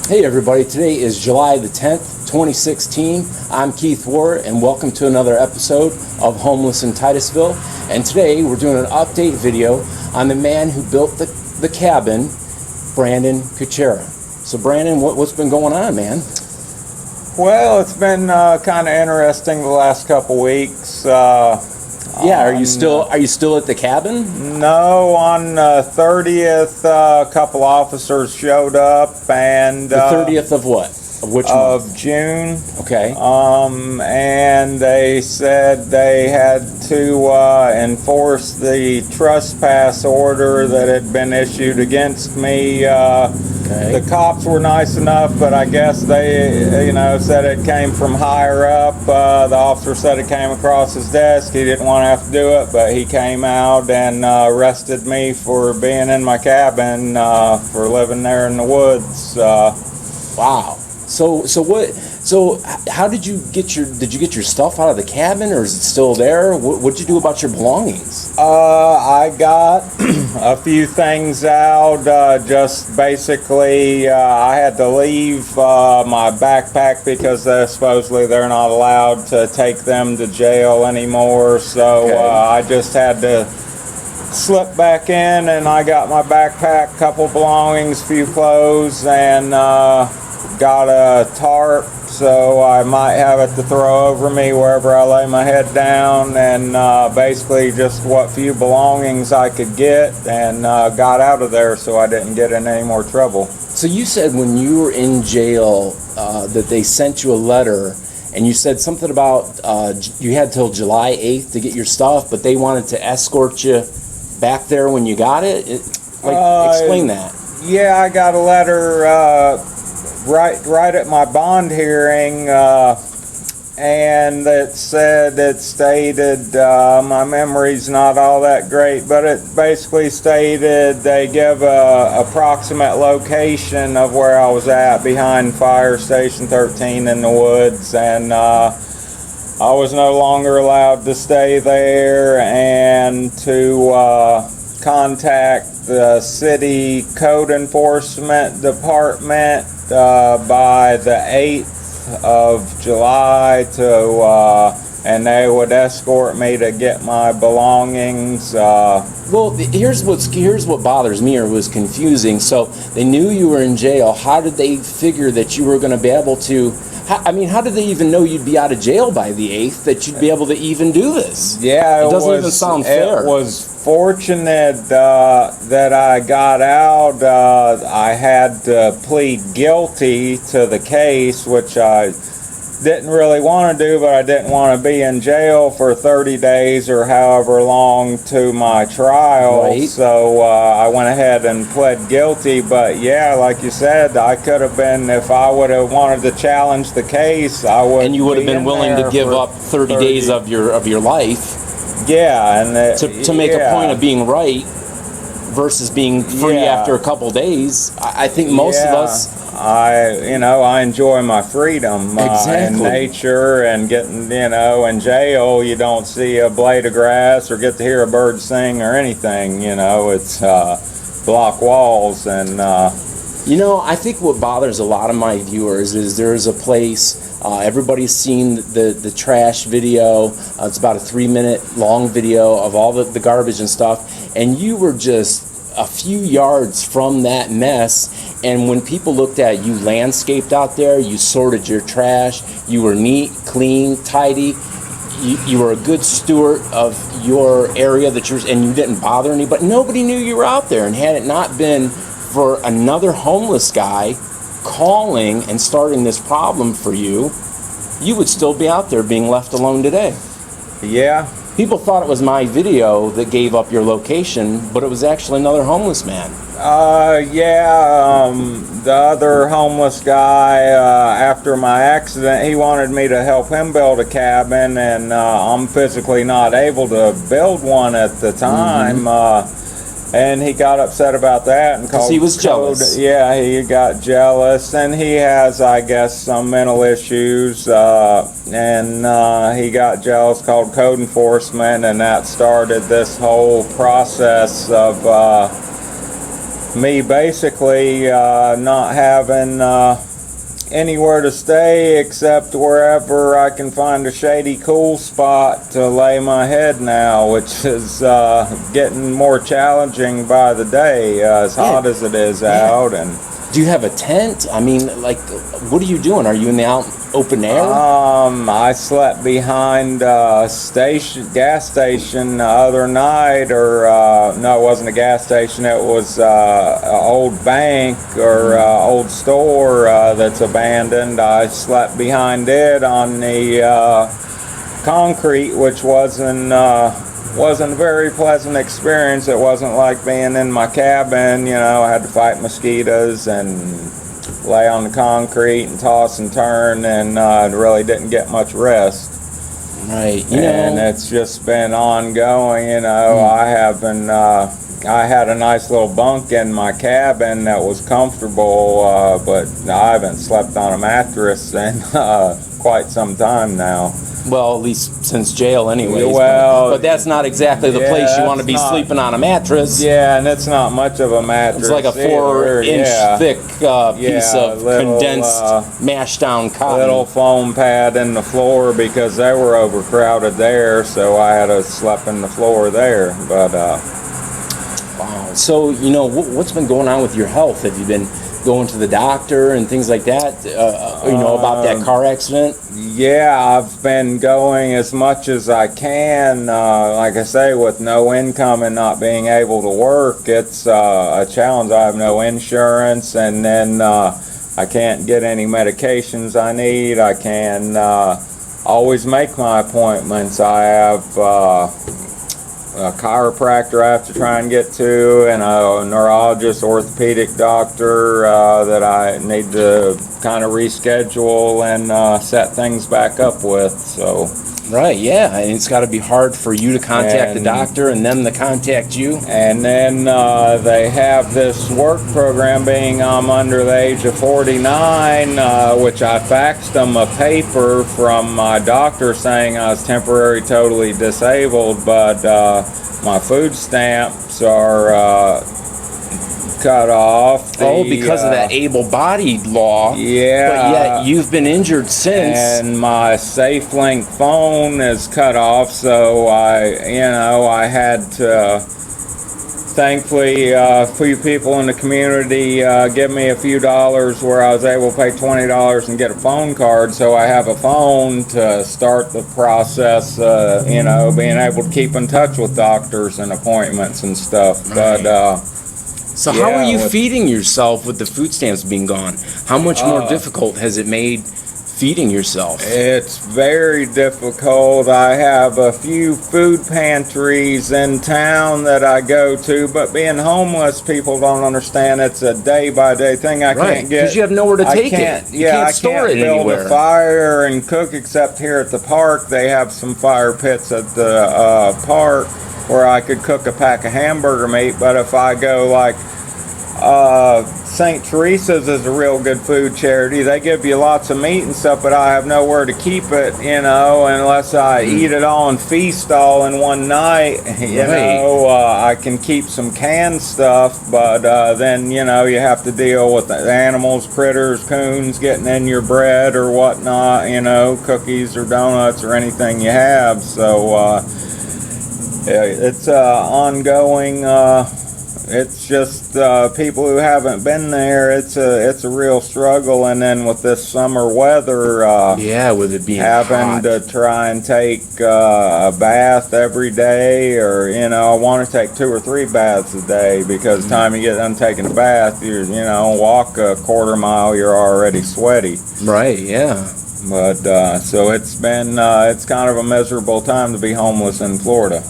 Hey everybody, today is July the 10th, 2016. I'm Keith Ward and welcome to another episode of Homeless in Titusville. And today we're doing an update video on the man who built the cabin, Brandon Kuchera. So Brandon, what's been going on, man? Well, it's been kind of interesting the last couple weeks. Are you still at the cabin? No, on 30th, a couple officers showed up, and The 30th of what? Of which month? of June. Okay. And they said they had to enforce the trespass order that had been issued against me. Okay. The cops were nice enough, but I guess they, said it came from higher up. The officer said it came across his desk. He didn't want to have to do it, but he came out and arrested me for being in my cabin, for living there in the woods. Wow. So how did you get your stuff out of the cabin, or is it still there? What'd you do about your belongings? I got a few things out. Just basically, I had to leave my backpack because supposedly they're not allowed to take them to jail anymore. So Okay. I just had to slip back in, and I got my backpack, couple belongings, few clothes, and got a tarp, so I might have it to throw over me wherever I lay my head down, and basically just what few belongings I could get, and got out of there so I didn't get in any more trouble. So you said when you were in jail that they sent you a letter, and you said something about you had till July 8th to get your stuff, but they wanted to escort you back there when you got it? Explain that. Yeah, I got a letter right at my bond hearing, and it stated, my memory's not all that great, but it basically stated they give a approximate location of where I was at behind Fire Station 13 in the woods, and I was no longer allowed to stay there, and to contact the city code enforcement department by the 8th of July and they would escort me to get my belongings. Well, here's what bothers me or was confusing. So they knew you were in jail. How did they figure that you were going to be able to? How did they even know you'd be out of jail by the 8th, that you'd be able to even do this? Yeah, it doesn't even sound fair. It was fortunate that I got out. I had to plead guilty to the case, which I didn't really want to do, but I didn't want to be in jail for 30 days or however long to my trial. Right. So I went ahead and pled guilty. But yeah, like you said, I could have been, if I would have wanted to challenge the case, I would. And you would have been willing to give up 30 days of your life. Yeah, and to make a point of being right versus being free after a couple days. I think most of us. I enjoy my freedom in nature, and getting, in jail, you don't see a blade of grass or get to hear a bird sing or anything. It's block walls, and I think what bothers a lot of my viewers is there's a place, everybody's seen the trash video. It's about a 3-minute long video of all the garbage and stuff, and you were just a few yards from that mess, and when people looked at you landscaped out there, you sorted your trash, you were neat, clean, tidy, you were a good steward of your area and you didn't bother anybody. Nobody knew you were out there, and had it not been for another homeless guy calling and starting this problem for you, you would still be out there being left alone today. Yeah. People thought it was my video that gave up your location, but it was actually another homeless man. The other homeless guy, after my accident, he wanted me to help him build a cabin, and I'm physically not able to build one at the time. And he got upset about that and called. He was jealous. Yeah, he got jealous, and he has, I guess, some mental issues. And he got jealous, called code enforcement, and that started this whole process of me basically not having anywhere to stay except wherever I can find a shady, cool spot to lay my head now, which is getting more challenging by the day, as hot as it is out. And do you have a tent? I mean, like, what are you doing? Are you in the open air? I slept behind a gas station the other night, or no, it wasn't a gas station. It was an old bank or old store that's abandoned. I slept behind it on the concrete, which wasn't a very pleasant experience. It wasn't like being in my cabin. You know, I had to fight mosquitoes and lay on the concrete and toss and turn, and really didn't get much rest. Right. And it's just been ongoing. You know, I had a nice little bunk in my cabin that was comfortable, but I haven't slept on a mattress in quite some time now. Well, at least since jail anyways. Well, but that's not exactly the place you want to be sleeping on a mattress. Yeah, and it's not much of a mattress. It's like a 4-inch thick piece of condensed, mashed down cotton. Little foam pad in the floor because they were overcrowded there, so I had to sleep in the floor there. But wow. So, you know, what's been going on with your health? Have you been going to the doctor and things like that? You know, about that car accident? Yeah, I've been going as much as I can. Like I say, with no income and not being able to work, it's a challenge. I have no insurance, and then I can't get any medications I need. I can always make my appointments. I have a chiropractor I have to try and get to, and a neurologist, orthopedic doctor that I need to kind of reschedule and set things back up with. So. Right, yeah, and it's got to be hard for you to contact the doctor and them to contact you. And then they have this work program being I'm under the age of 49, which I faxed them a paper from my doctor saying I was temporarily totally disabled, but my food stamps are cut off. Because of that able-bodied law. Yeah. But yet you've been injured since. And my SafeLink phone is cut off, so I had to. Thankfully, a few people in the community give me a few dollars where I was able to pay $20 and get a phone card, so I have a phone to start the process, being able to keep in touch with doctors and appointments and stuff. Right. But so how are you feeding yourself with the food stamps being gone? How much more difficult has it made feeding yourself? It's very difficult. I have a few food pantries in town that I go to, but being homeless, people don't understand it's a day-by-day thing. I can't get, because you have nowhere to take it. You can't store it anywhere. I can't build a fire and cook except here at the park. They have some fire pits at the park where I could cook a pack of hamburger meat, but if I go like St. Teresa's is a real good food charity. They give you lots of meat and stuff, but I have nowhere to keep it, unless I eat it all and feast all in one night. I can keep some canned stuff, but then, you have to deal with the animals, critters, coons getting in your bread or whatnot, cookies or donuts or anything you have. So it's ongoing. It's just people who haven't been there. It's a real struggle, and then with this summer weather, with it being having hot. to try and take a bath every day, or I want to take 2 or 3 baths a day because the time you get done taking a bath, you walk a quarter mile, you're already sweaty. Right. Yeah. But so it's been it's kind of a miserable time to be homeless in Florida.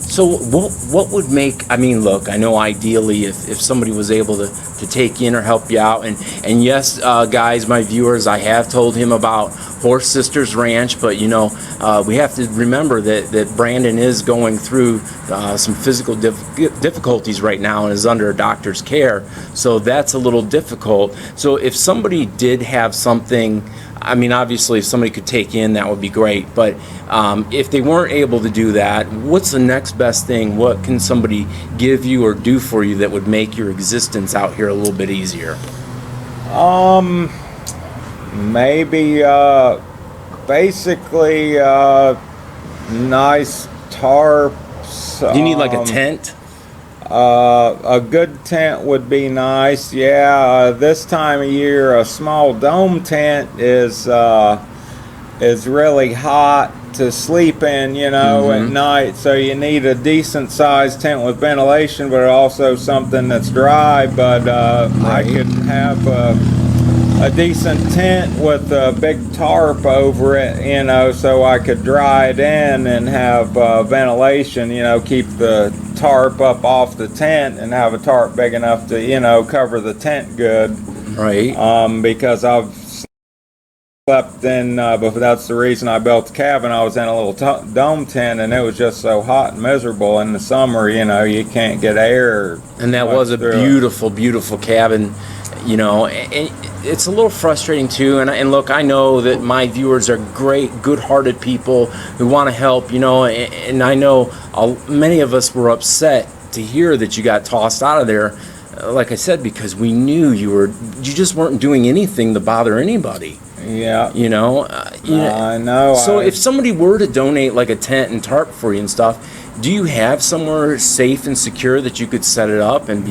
So what would make, look, I know ideally if somebody was able to take you in or help you out, and yes, guys, my viewers, I have told him about Horse Sisters Ranch, but we have to remember that Brandon is going through some physical difficulties right now and is under a doctor's care, so that's a little difficult. So if somebody did have something, I mean, obviously, if somebody could take in, that would be great. But if they weren't able to do that, what's the next best thing? What can somebody give you or do for you that would make your existence out here a little bit easier? Maybe basically nice tarps. Do you need like a tent? A good tent would be nice. Yeah, this time of year, a small dome tent is really hot to sleep in, you know, at night. So you need a decent sized tent with ventilation, but also something that's dry. But I could have a decent tent with a big tarp over it, you know, so I could dry it in and have ventilation, you know, keep the tarp up off the tent and have a tarp big enough to, you know, cover the tent good. Right. Because I've slept in, but that's the reason I built the cabin. I was in a little dome tent, and it was just so hot and miserable in the summer, you know, you can't get air. And that was a beautiful, beautiful cabin, you know, and it's a little frustrating too. And look, I know that my viewers are great, good-hearted people who want to help, you know, and I know many of us were upset to hear that you got tossed out of there, like I said, because we knew you just weren't doing anything to bother anybody. Yeah. You know, I know. So if somebody were to donate like a tent and tarp for you and stuff, do you have somewhere safe and secure that you could set it up and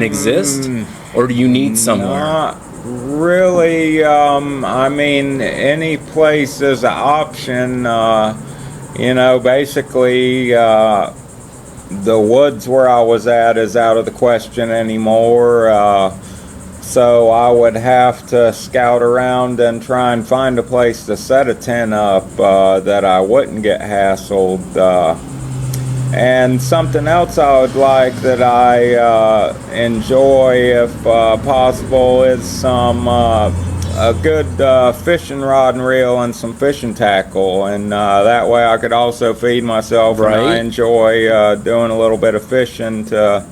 exist, or do you need somewhere? Not really. I mean, any place is an option. You know, basically, the woods where I was at is out of the question anymore. So I would have to scout around and try and find a place to set a tent up that I wouldn't get hassled. And something else I would like that I enjoy, if possible, is some a good fishing rod and reel and some fishing tackle, and that way I could also feed myself. Right. And I enjoy doing a little bit of fishing to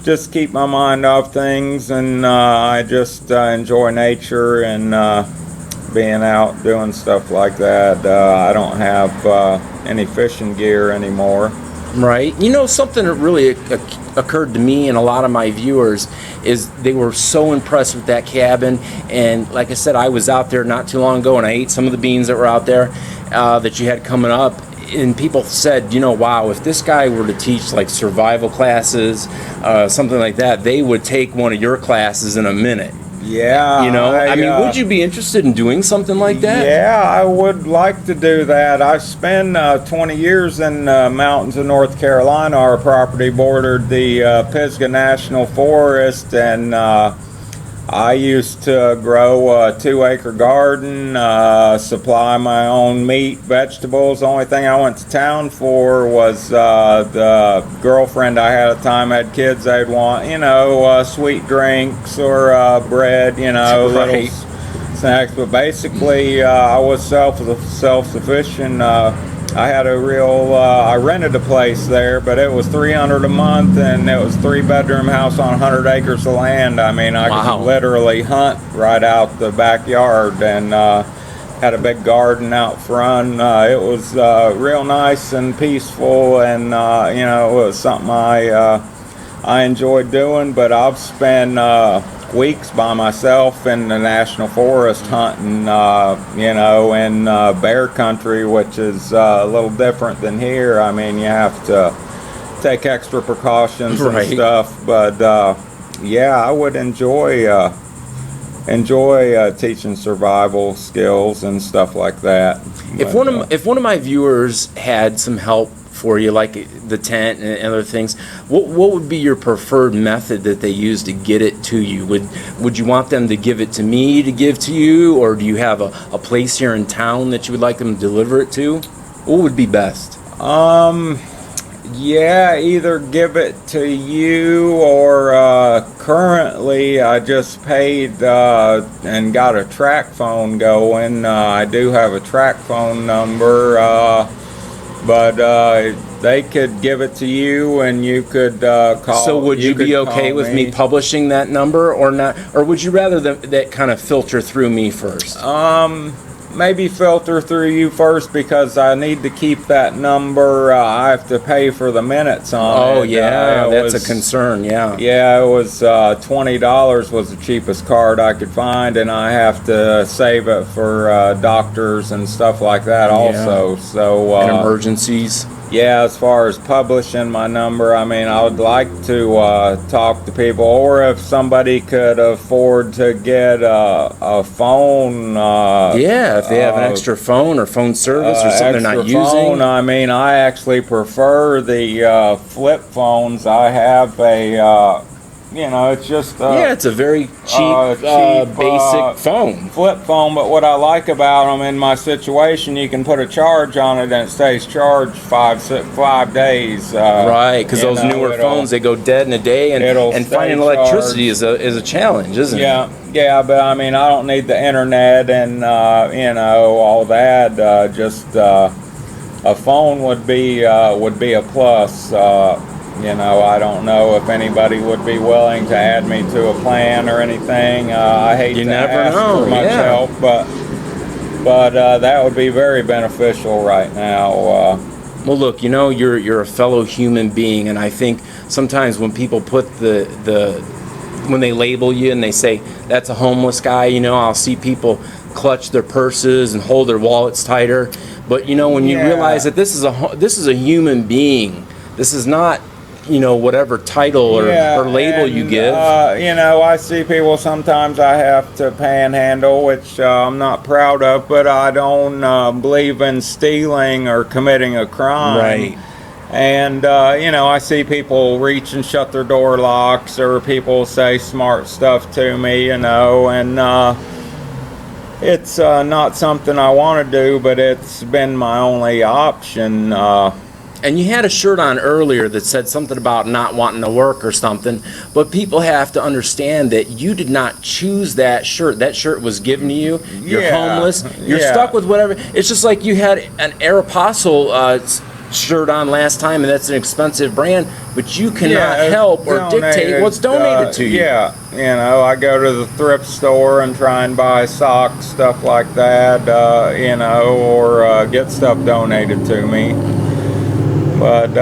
just keep my mind off things, and I just enjoy nature and being out doing stuff like that. I don't have any fishing gear anymore. Right. You know, something that really occurred to me and a lot of my viewers is they were so impressed with that cabin. And like I said, I was out there not too long ago and I ate some of the beans that were out there that you had coming up. And people said, you know, wow, if this guy were to teach like survival classes, something like that, they would take one of your classes in a minute. Yeah. You know, I mean, would you be interested in doing something like that? Yeah, I would like to do that. I spent 20 years in mountains of North Carolina. Our property bordered the Pisgah National Forest, and I used to grow a 2-acre garden, supply my own meat, vegetables. The only thing I went to town for was the girlfriend I had at the time had kids. They'd want, you know, sweet drinks or bread, you know, Right. little snacks. But basically, I was self-sufficient. I had I rented a place there, but it was $300 a month, and it was a 3-bedroom house on 100 acres of land. I mean, I Wow. could literally hunt right out the backyard, and had a big garden out front. It was real nice and peaceful, and you know, it was something I enjoyed doing. But I've spent weeks by myself in the national forest hunting, you know, in bear country, which is a little different than here. I mean, you have to take extra precautions Right. and stuff, but yeah, I would enjoy teaching survival skills and stuff like that. If one of my viewers had some help for you, like the tent and other things, what would be your preferred method that they use to get it to you? Would you want them to give it to me to give to you, or do you have a place here in town that you would like them to deliver it to? What would be best? Yeah, either give it to you, or currently I just paid and got a track phone going. I do have a track phone number, but they could give it to you, and you could call. So would you be could okay call with me publishing that number or not? Or would you rather that kind of filter through me first? Maybe filter through you first, because I need to keep that number. I have to pay for the minutes on it. Oh, yeah, that's was, a concern, yeah. Yeah, it was $20 was the cheapest card I could find, and I have to save it for doctors and stuff like that also. So and emergencies. yeah, as far as publishing my number, I mean, I would like to talk to people, or if somebody could afford to get a phone. Yeah, if they have an extra phone or phone service or something they're not phone, using. I mean, I actually prefer the flip phones. I have a, it's just yeah, it's a very cheap, basic phone. flip phone, but what I like about them in my situation, you can put a charge on it and it stays charged 5 days. Right, because those newer phones, they go dead in a day, and finding electricity is a challenge, isn't it? Yeah, but I mean, I don't need the internet and all that. Just a phone would be a plus. I don't know if anybody would be willing to add me to a plan or anything. I hate to ask for much help, but that would be very beneficial right now. Well, look, you're a fellow human being, and I think sometimes when people put when they label you and they say that's a homeless guy, I'll see people clutch their purses and hold their wallets tighter. But when you realize that this is a human being, this is not whatever title or label you give. I see people sometimes I have to panhandle, which I'm not proud of, but I don't believe in stealing or committing a crime. Right. And, I see people reach and shut their door locks, or people say smart stuff to me, and it's not something I want to do, but it's been my only option. And you had a shirt on earlier that said something about not wanting to work or something, but people have to understand that you did not choose that shirt. That shirt was given to you. You're homeless. You're stuck with whatever. It's just like you had an Aeropostale shirt on last time, and that's an expensive brand, but you cannot help or dictate what's donated to you. Yeah, I go to the thrift store and try and buy socks, stuff like that, or get stuff donated to me. But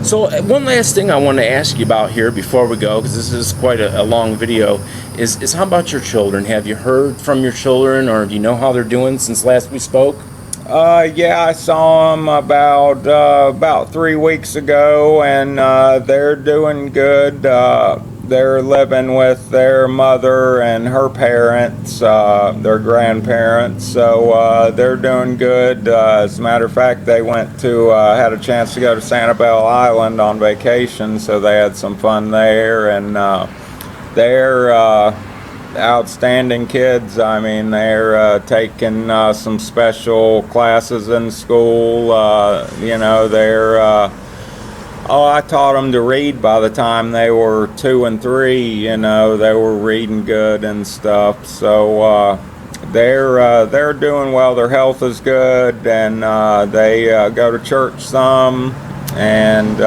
so one last thing I want to ask you about here before we go, because this is quite a long video, is how about your children? Have you heard from your children, or do you know how they're doing since last we spoke? Yeah, I saw them about 3 weeks ago, and they're doing good. They're living with their mother and her parents, their grandparents, so they're doing good. As a matter of fact, they had a chance to go to Sanibel Island on vacation, so they had some fun there, and they're outstanding kids. I mean, they're taking some special classes in school. I taught them to read by the time they were 2 and 3. They were reading good and stuff. So they're doing well. Their health is good, and they go to church some. And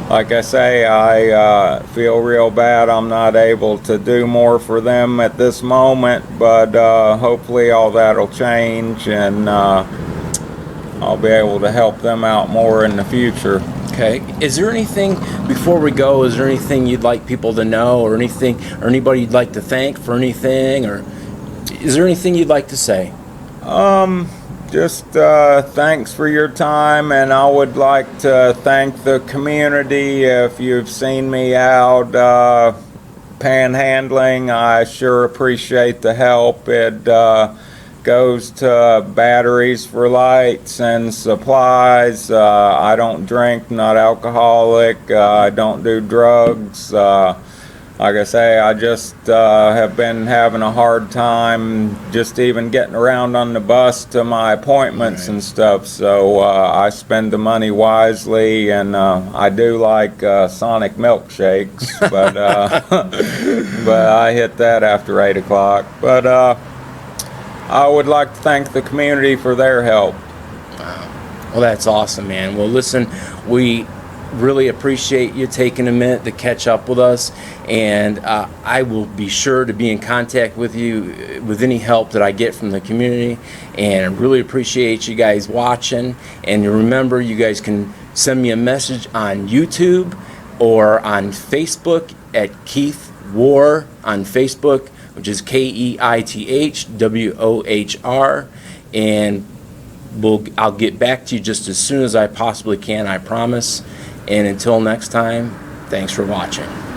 like I say, I feel real bad I'm not able to do more for them at this moment, but hopefully all that'll change, and I'll be able to help them out more in the future. Okay. Is there anything, before we go, is there anything you'd like people to know, or anything, or anybody you'd like to thank for anything, or is there anything you'd like to say? Just thanks for your time, and I would like to thank the community. If you've seen me out panhandling, I sure appreciate the help. It goes to batteries for lights and supplies. I don't drink, not alcoholic. I don't do drugs. Like I say, I just have been having a hard time just even getting around on the bus to my appointments and stuff. So I spend the money wisely, and I do like Sonic milkshakes, but but I hit that after 8 o'clock. But I would like to thank the community for their help. Well, that's awesome, man. Well, listen, we really appreciate you taking a minute to catch up with us, and I will be sure to be in contact with you with any help that I get from the community, and I really appreciate you guys watching. And remember, you guys can send me a message on YouTube or on Facebook at Keith Wohr on Facebook, which is KEITHWOHR, and I'll get back to you just as soon as I possibly can, I promise. And until next time, thanks for watching.